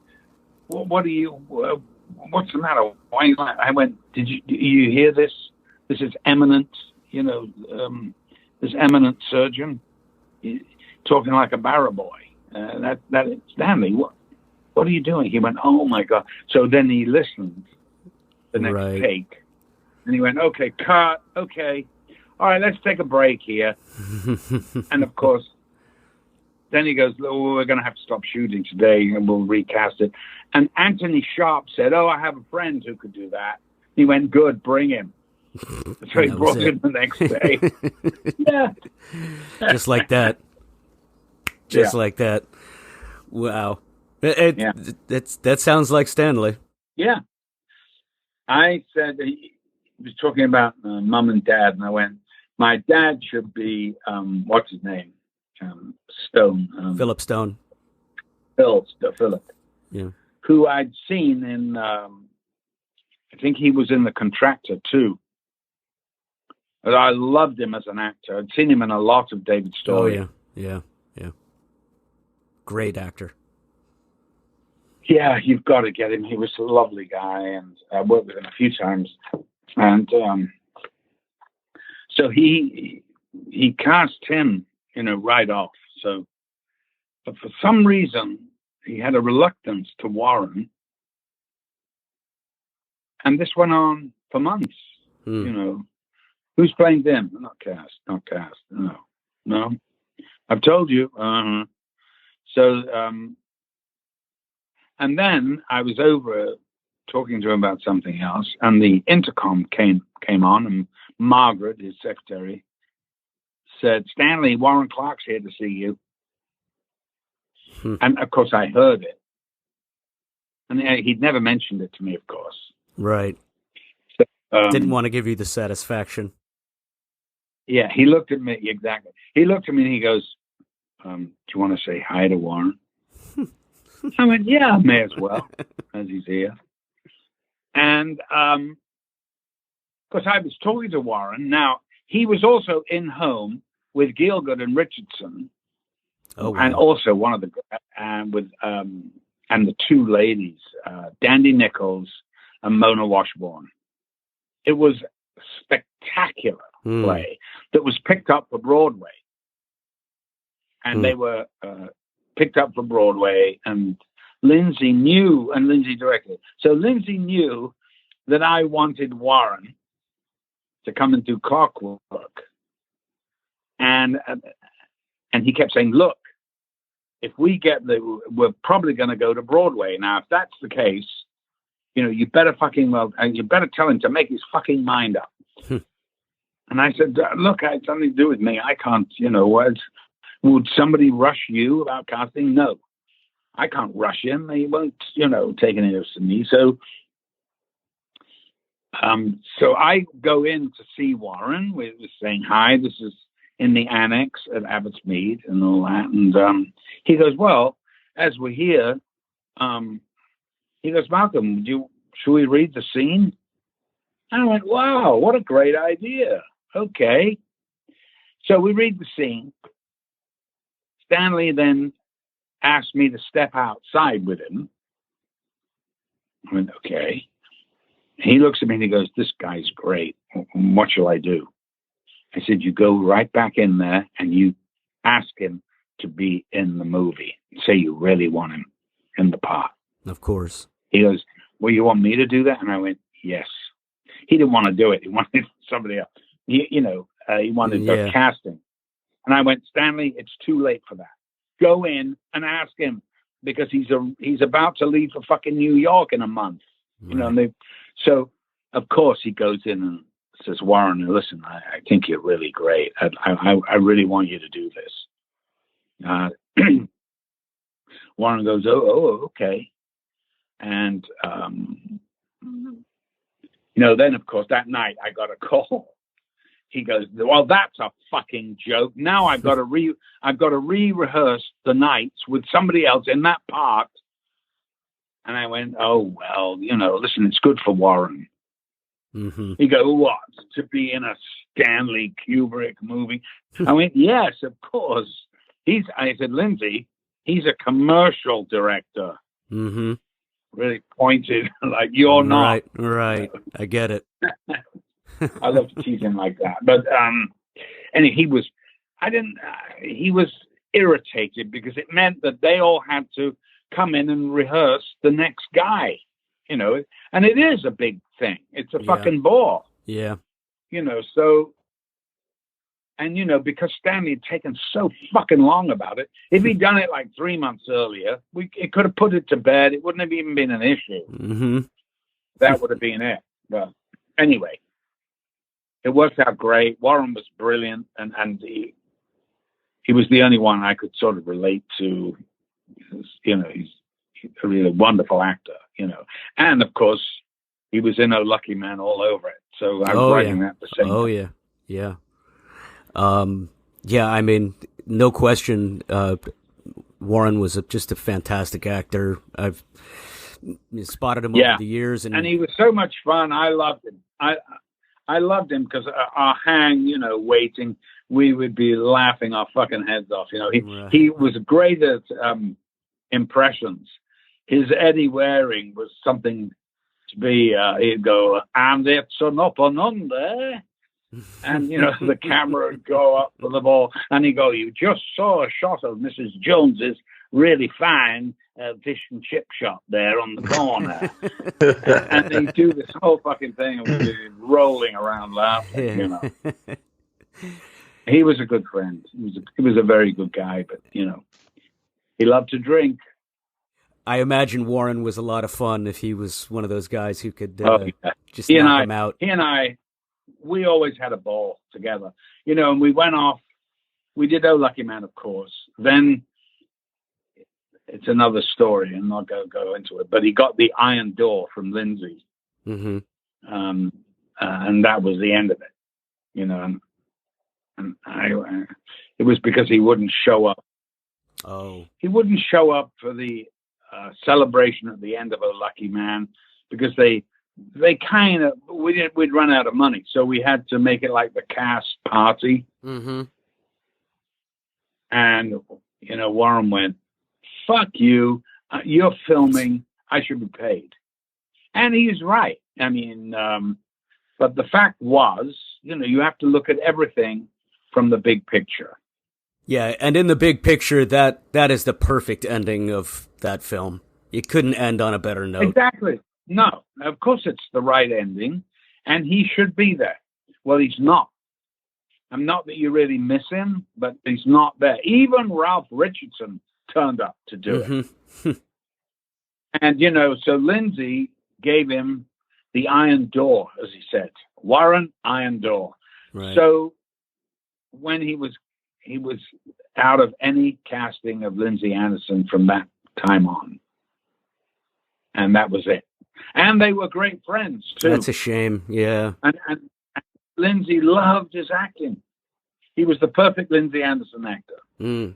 are you? What's the matter? Why?" I went, "Did you hear this? This is eminent, this eminent surgeon talking like a barrow boy. That is Stanley. What are you doing?" He went, "Oh my God!" So then he listened the next take, and he went, "Okay, cut. Okay, all right, let's take a break here." And of course, then he goes, "Oh, we're going to have to stop shooting today, and we'll recast it." And Anthony Sharp said, "Oh, I have a friend who could do that." He went, "Good, bring him." So he brought him the next day. Yeah, just like that. Just like that. Wow. That sounds like Stanley. Yeah. I said, he was talking about mum and dad, and I went, my dad should be, what's his name? Stone. Philip Stone. Philip. Yeah. Who I'd seen in, I think he was in The Contractor too. But I loved him as an actor. I'd seen him in a lot of David Story. Oh, yeah. Great actor. Yeah, you've got to get him. He was a lovely guy, and I worked with him a few times. And so he cast him, right off. So, but for some reason, he had a reluctance to Warren, and this went on for months. Who's playing them? Not cast. No. I've told you. So, and then I was over talking to him about something else, and the intercom came on, and Margaret, his secretary, said, "Stanley, Warren Clark's here to see you." And of course I heard it. And he'd never mentioned it to me, of course. Right. So, didn't want to give you the satisfaction. Yeah, he looked at me, exactly. He looked at me and he goes, "Do you want to say hi to Warren?" I went, "Yeah, may as well, as he's here." And of course, I was talking to Warren. Now, he was also in Home with Gielgud and Richardson. Oh, wow. And also one of the, with and the two ladies, Dandy Nichols and Mona Washburn. It was a spectacular play that was picked up for Broadway. And they were picked up for Broadway, and Lindsay directed. So Lindsay knew that I wanted Warren to come and do Clockwork. And he kept saying, "Look, if we get we're probably going to go to Broadway. Now, if that's the case, you better you better tell him to make his fucking mind up." And I said, "Look, it's something to do with me. I can't, would somebody rush you about casting? No, I can't rush him. He won't, take any interest in me." So, so I go in to see Warren. We're saying hi. This is in the annex at Abbott's Mead and all that. And he goes, "Well, as we're here," he goes, "Malcolm, should we read the scene?" And I went, "Wow, what a great idea. Okay." So we read the scene. Stanley then asked me to step outside with him. I went, "Okay." He looks at me and he goes, "This guy's great. What shall I do?" I said, "You go right back in there and you ask him to be in the movie. Say you really want him in the part." Of course. He goes, "Well, you want me to do that?" And I went, "Yes." He didn't want to do it. He wanted somebody else. He wanted the casting. And I went, "Stanley, it's too late for that. Go in and ask him, because he's about to leave for fucking New York in a month. You know, so of course he goes in and says, Warren, listen, I think you're really great. I really want you to do this. Warren goes, oh, okay. And, then of course that night I got a call. He goes, well, that's a fucking joke. Now I've got to re-rehearse the nights with somebody else in that part. And I went, oh, well, listen, it's good for Warren. Mm-hmm. He goes, what? To be in a Stanley Kubrick movie? I went, yes, of course. I said, Lindsay, he's a commercial director. Mm-hmm. Really pointed, like, you're not. Right. I get it. I love to tease him like that. But, and he was irritated because it meant that they all had to come in and rehearse the next guy, and it is a big thing. It's a fucking bore. Yeah. So, and, because Stanley had taken so fucking long about it, if he'd done it like 3 months earlier, it could have put it to bed. It wouldn't have even been an issue. Mm-hmm. That would have been it. But anyway, it worked out great. Warren was brilliant, and he was the only one I could sort of relate to. He's a really wonderful actor, and of course he was in Oh Lucky Man all over it. So I was writing that the same. Oh yeah. Yeah. I mean, no question. Warren was just a fantastic actor. I've spotted him over the years, and he was so much fun. I loved him. I loved him because our hang, waiting, we would be laughing our fucking heads off. He was great at impressions. His Eddie Waring was something to be. He'd go, and it's an up and under, and the camera would go up for the ball, and he'd go, you just saw a shot of Mrs. Jones's really fine fish and chip shop there on the corner. And they do this whole fucking thing and we'd be rolling around laughing, He was a good friend. He was a very good guy, but, he loved to drink. I imagine Warren was a lot of fun if he was one of those guys who could just knock him out. He and I, we always had a ball together, and we went off. We did Oh Lucky Man, of course. Then it's another story, and I'll go into it. But he got the Iron Door from Lindsay, mm-hmm. And that was the end of it, And it was because he wouldn't show up. Oh, he wouldn't show up for the celebration at the end of Oh Lucky Man because they kind of we'd run out of money, so we had to make it like the cast party. Mm-hmm. And Warren went, fuck you, you're filming, I should be paid. And he's right. I mean, but the fact was, you have to look at everything from the big picture. Yeah, and in the big picture, that is the perfect ending of that film. It couldn't end on a better note. Exactly. No, of course it's the right ending, and he should be there. Well, he's not. I'm not that you really miss him, but he's not there. Even Ralph Richardson turned up to do it. And, so Lindsay gave him the Iron Door, as he said. Warren, Iron Door. Right. So when he was out of any casting of Lindsay Anderson from that time on. And that was it. And they were great friends, too. That's a shame, yeah. And Lindsay loved his acting. He was the perfect Lindsay Anderson actor. Mm.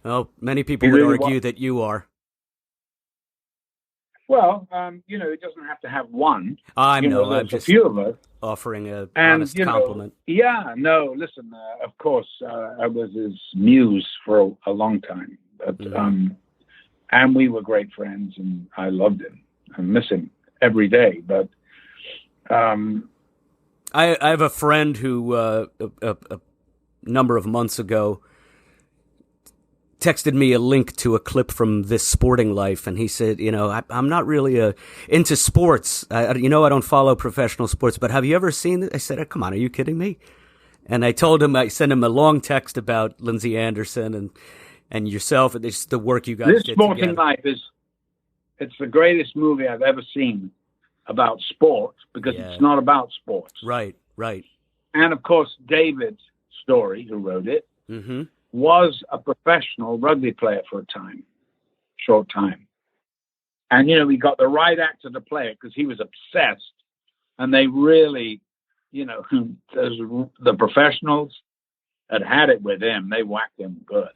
Well, many people would argue that you are. Well, he doesn't have to have one. I'm just a few of us. Offering an honest compliment. Yeah, no, listen, of course, I was his muse for a long time. But, and we were great friends, and I loved him. I miss him every day. But I have a friend who a number of months ago texted me a link to a clip from This Sporting Life, and he said, I'm not really into sports. I don't follow professional sports, but have you ever seen it? I said, come on, are you kidding me? And I told him, I sent him a long text about Lindsay Anderson, and and yourself, and it's the work you guys This did Sporting together. Life it's the greatest movie I've ever seen about sport, because it's not about sports. Right. And of course, David Story, who wrote it, was a professional rugby player for a short time. And, he got the right actor to play it because he was obsessed. And they really, the professionals had it with him. They whacked him good,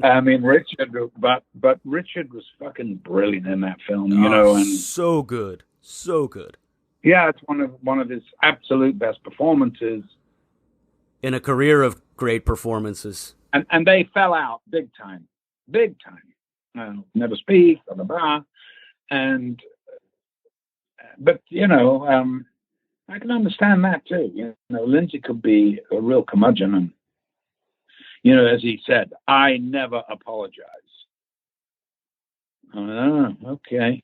I mean, Richard, but Richard was fucking brilliant in that film, and so good. Yeah, it's one of his absolute best performances in a career of great performances. And they fell out big time. Never speak, blah blah blah. But I can understand that too. Lindsay could be a real curmudgeon, and as he said, I never apologize. Oh, okay.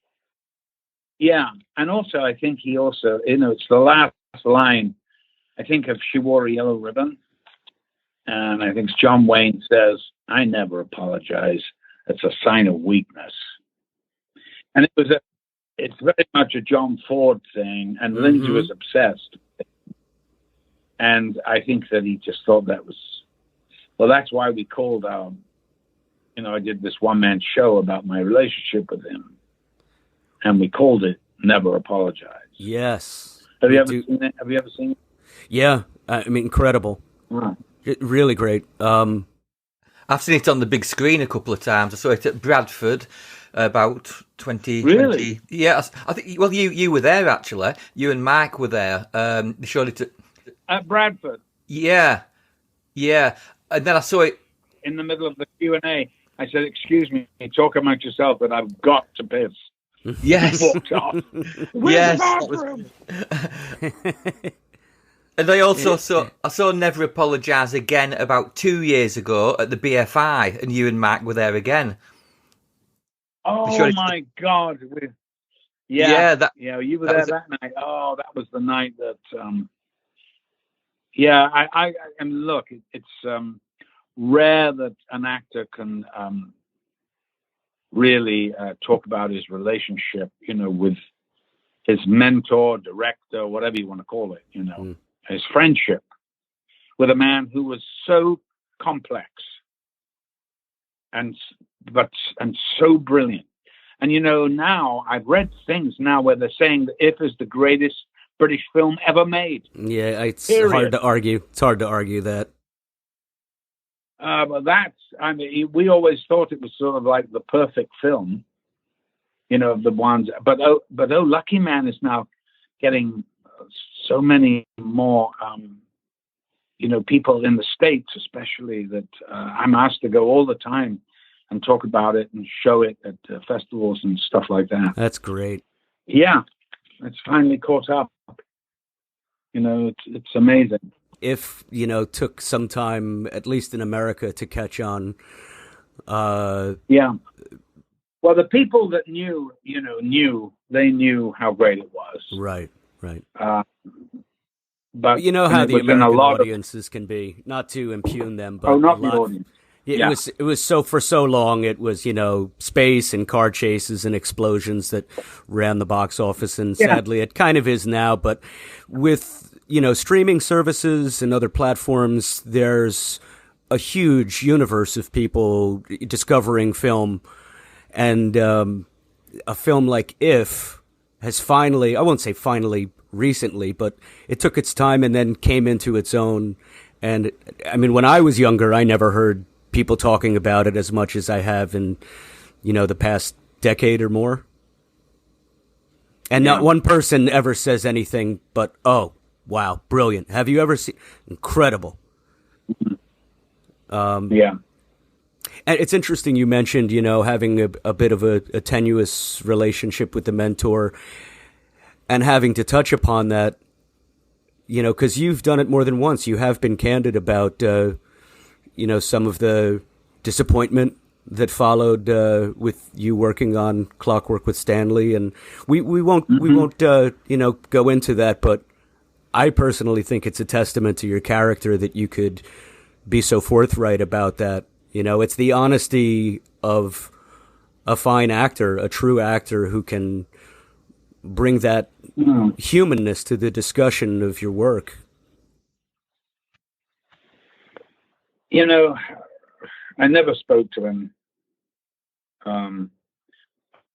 Yeah, and also I think he also, it's the last line, I think, of She Wore a Yellow Ribbon, and I think John Wayne says, I never apologize. It's a sign of weakness. And it's very much a John Ford thing, and Lindsay was obsessed. And I think that he just thought that was, that's why we called I did this one-man show about my relationship with him, and we called it Never Apologize. Yes. Have you ever seen it? Have you ever seen it? Yeah. I mean, incredible. Right. Really great. I've seen it on the big screen a couple of times. I saw it at Bradford about 2020. Really? Yeah, I think. Well, you were there actually. You and Mike were there. They showed it at Bradford. Yeah. And then I saw it in the middle of the Q&A. I said, "Excuse me, talk among yourself, but I've got to piss." Yes. Walked off. Yes. The bathroom? And I also saw Never Apologise again about 2 years ago at the BFI, and you and Mike were there again. Oh my God! You were there that night. Oh, that was the night that. I and look, it's rare that an actor can really talk about his relationship, with his mentor, director, whatever you want to call it, his friendship with a man who was so complex and so brilliant. And now I've read things now where they're saying that If is the greatest British film ever made. Yeah, it's Period. hard to argue. It's hard to argue that. But we always thought it was sort of like the perfect film, of the ones. But Lucky Man is now getting so many more, people in the States, especially, that I'm asked to go all the time and talk about it and show it at festivals and stuff like that. That's great. Yeah, it's finally caught up. It's amazing. If, took some time, at least in America, to catch on. Yeah. Well, the people that knew how great it was. Right. But how the American audiences can be, not to impugn them, but not the audience. Yeah. It was for so long. It was, space and car chases and explosions that ran the box office. And sadly, it kind of is now. But with, streaming services and other platforms, there's a huge universe of people discovering film. And a film like If has finally, I won't say finally recently, but it took its time and then came into its own. And I mean, when I was younger, I never heard people talking about it as much as I have in, the past decade or more. And not one person ever says anything but, "Oh, wow, brilliant. Have you ever seen?" Incredible. Yeah. And it's interesting you mentioned, having a bit of a tenuous relationship with the mentor and having to touch upon that, because you've done it more than once. You have been candid about, some of the disappointment that followed with you working on Clockwork with Stanley. And we won't go into that, but I personally think it's a testament to your character that you could be so forthright about that. It's the honesty of a fine actor, a true actor who can bring that humanness to the discussion of your work. I never spoke to him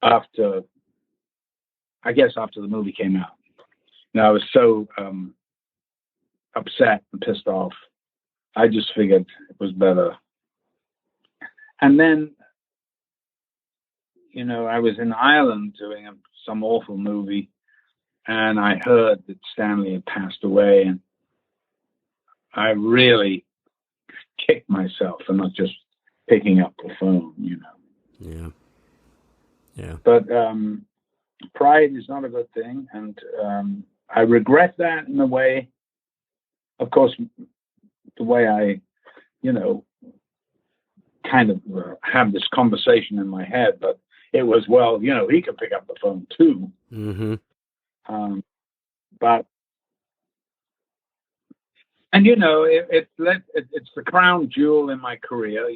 after the movie came out. I was so upset and pissed off. I just figured it was better. And then, I was in Ireland doing some awful movie, and I heard that Stanley had passed away, and I really kicked myself for not just picking up the phone, Yeah. But pride is not a good thing, and I regret that in a way. Of course, the way I, kind of have this conversation in my head, but it was, he could pick up the phone too. Mm-hmm. But, and it's the crown jewel in my career.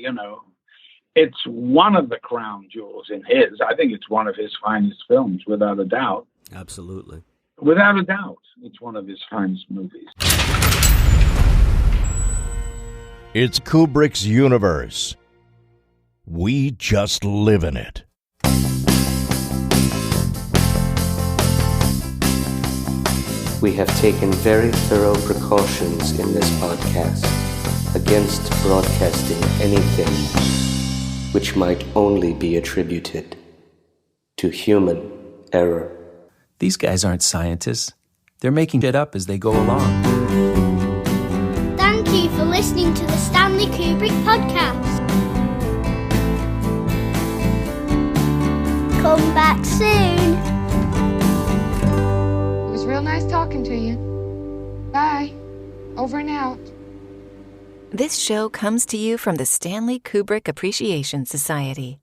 It's one of the crown jewels in his. I think it's one of his finest films, without a doubt. Absolutely. Without a doubt, it's one of his finest movies. It's Kubrick's universe. We just live in it. We have taken very thorough precautions in this podcast against broadcasting anything which might only be attributed to human error. These guys aren't scientists. They're making it up as they go along. Thank you for listening to the Stanley Kubrick Podcast. Come back soon. It was real nice talking to you. Bye. Over and out. This show comes to you from the Stanley Kubrick Appreciation Society.